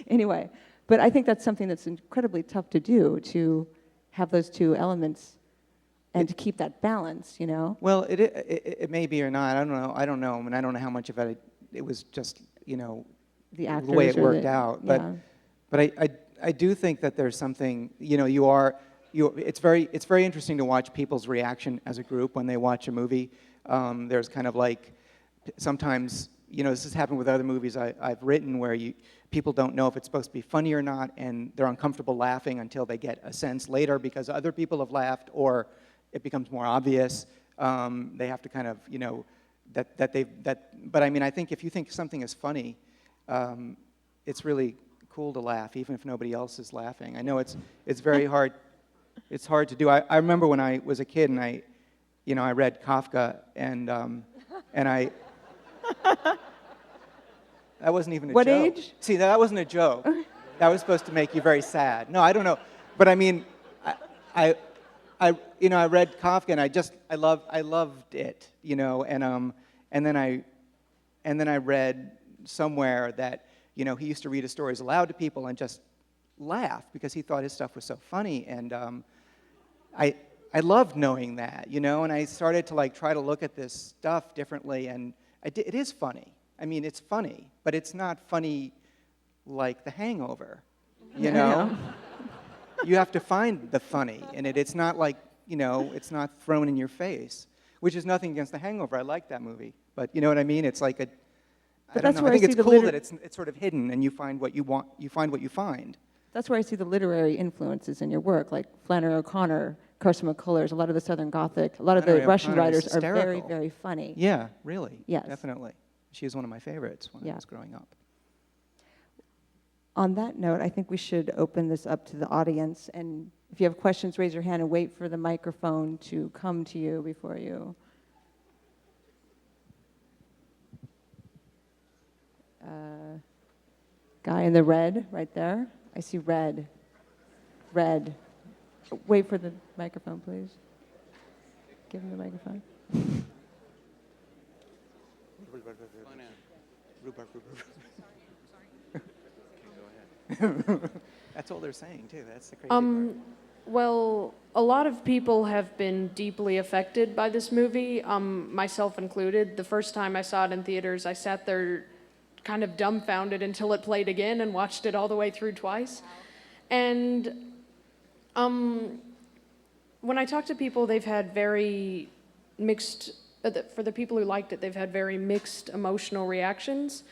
Anyway, but I think that's something that's incredibly tough to do, to have those two elements and to keep that balance, you know? Well, it may be or not. I don't know. I mean, I don't know how much of it was just, The actors the way it or worked out. Yeah. But I do think that there's something, it's very interesting to watch people's reaction as a group when they watch a movie. There's kind of like, sometimes, this has happened with other movies I've written where people don't know if it's supposed to be funny or not, and they're uncomfortable laughing until they get a sense later because other people have laughed, or it becomes more obvious. They have to kind of, but I mean, I think if you think something is funny, it's really cool to laugh, even if nobody else is laughing. I know it's very hard. It's hard to do. I remember when I was a kid and I read Kafka and I. That wasn't even a joke. What age? See, that wasn't a joke. That was supposed to make you very sad. No, I don't know, but I mean, I read Kafka and I loved it, and then I read somewhere that he used to read his stories aloud to people and just laugh because he thought his stuff was so funny, and I loved knowing that, and I started to try to look at this stuff differently, and it is funny. I mean, it's funny, but it's not funny like The Hangover, Yeah. You have to find the funny in it. It's not like, it's not thrown in your face, which is nothing against The Hangover. I like that movie, but you know what I mean? It's like I don't know. I think it's cool that it's sort of hidden, and you find what you want. You find what you find. That's where I see the literary influences in your work, like Flannery O'Connor, Carson McCullers, a lot of the Southern Gothic, a lot of the Russian writers are very, very funny. Yeah, really. Yes. Definitely. She was one of my favorites when I was growing up. On that note, I think we should open this up to the audience. And if you have questions, raise your hand and wait for the microphone to come to you before you. Guy in the red, right there. I see red. Red. Wait for the microphone, please. Give him the microphone. That's all they're saying, too. That's the crazy part. Well, a lot of people have been deeply affected by this movie, myself included. The first time I saw it in theaters, I sat there kind of dumbfounded until it played again and watched it all the way through twice. And when I talk to people, they've had very mixed, for the people who liked it, they've had very mixed emotional reactions.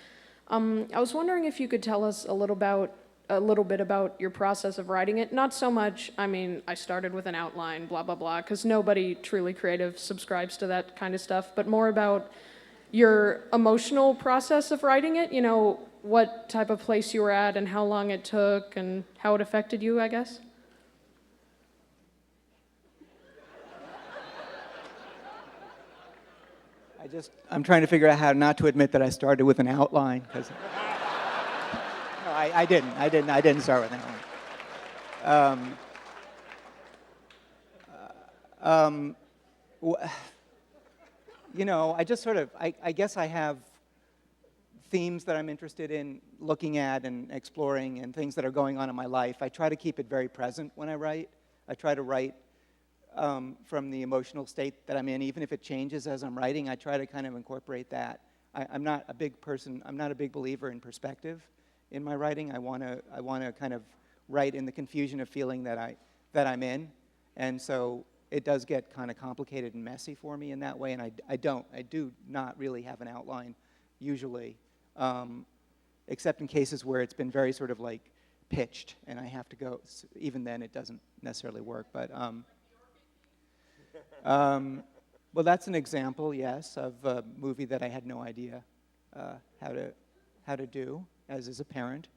I was wondering if you could tell us a little bit about your process of writing it. Not so much, I mean, I started with an outline, blah, blah, blah, because nobody truly creative subscribes to that kind of stuff, but more about your emotional process of writing it, what type of place you were at and how long it took and how it affected you, I guess. I'm trying to figure out how not to admit that I started with an outline, because no, I didn't start with an outline. I just sort of, I guess I have themes that I'm interested in looking at and exploring, and things that are going on in my life. I try to keep it very present when I write. I try to write from the emotional state that I'm in, even if it changes as I'm writing. I try to kind of incorporate that. I'm not a big believer in perspective in my writing. I want to kind of write in the confusion of feeling that I'm in, and so it does get kind of complicated and messy for me in that way. And I do not really have an outline usually, except in cases where it's been very sort of like pitched, and I have to go. Even then, it doesn't necessarily work, but. Well, that's an example, yes, of a movie that I had no idea how to do, as is apparent.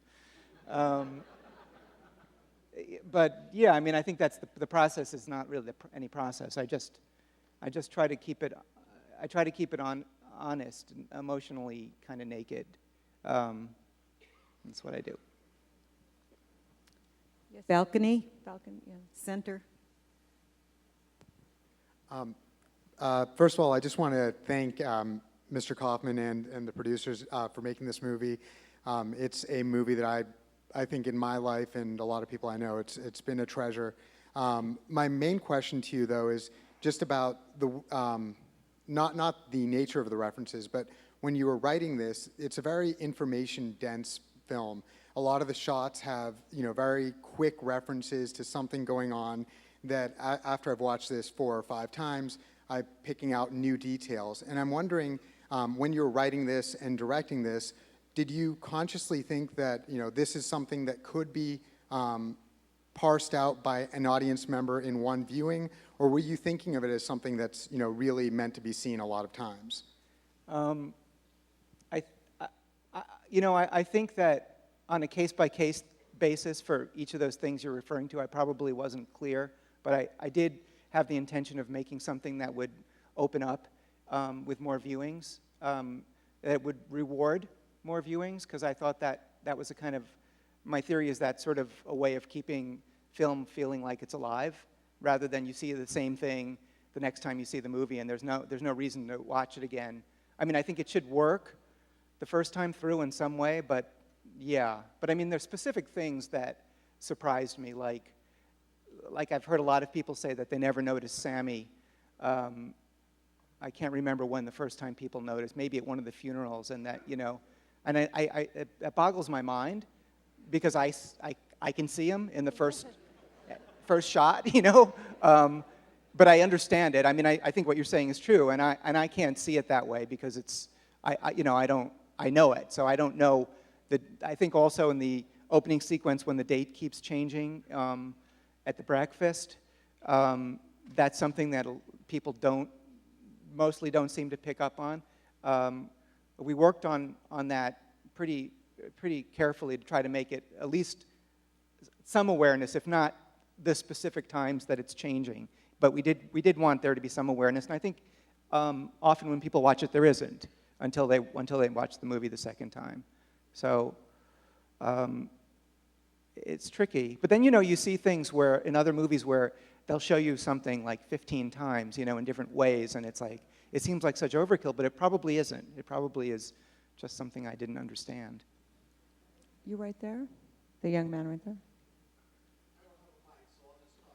But yeah, I mean, I think that's the process is not really any process. I just try to keep it. I try to keep it honest, and emotionally kind of naked. That's what I do. Yes. Balcony, Yeah. center. First of all, I just want to thank Mr. Kaufman and the producers for making this movie. It's a movie that I think in my life and a lot of people I know, it's been a treasure. My main question to you, though, is just about the not the nature of the references, but when you were writing this, it's a very information-dense film. A lot of the shots have, very quick references to something going on that after I've watched this 4 or 5 times, I'm picking out new details. And I'm wondering, when you were writing this and directing this, did you consciously think that, this is something that could be parsed out by an audience member in one viewing, or were you thinking of it as something that's, really meant to be seen a lot of times? I think that on a case-by-case basis for each of those things you're referring to, I probably wasn't clear, but I did have the intention of making something that would open up with more viewings, that would reward more viewings, because I thought that was a kind of, my theory is that sort of a way of keeping film feeling like it's alive, rather than you see the same thing the next time you see the movie and there's no reason to watch it again. I mean, I think it should work the first time through in some way, but yeah. But I mean, there's specific things that surprised me, like I've heard a lot of people say that they never noticed Sammy. I can't remember when the first time people noticed, maybe at one of the funerals, and that, and it boggles my mind, because I can see him in the first shot, but I understand it. I mean, I think what you're saying is true, and I can't see it that way, because it's, I know it, so I don't know that. I think also in the opening sequence when the date keeps changing at the breakfast, that's something that people mostly don't seem to pick up on. We worked on that pretty carefully to try to make it at least some awareness, if not the specific times that it's changing. But we did want there to be some awareness, and I think often when people watch it, there isn't until they watch the movie the second time. So it's tricky. But then you see things where in other movies where they'll show you something like 15 times, in different ways, and it's like, it seems like such overkill, but it probably isn't. It probably is just something I didn't understand. You right there? The young man right there?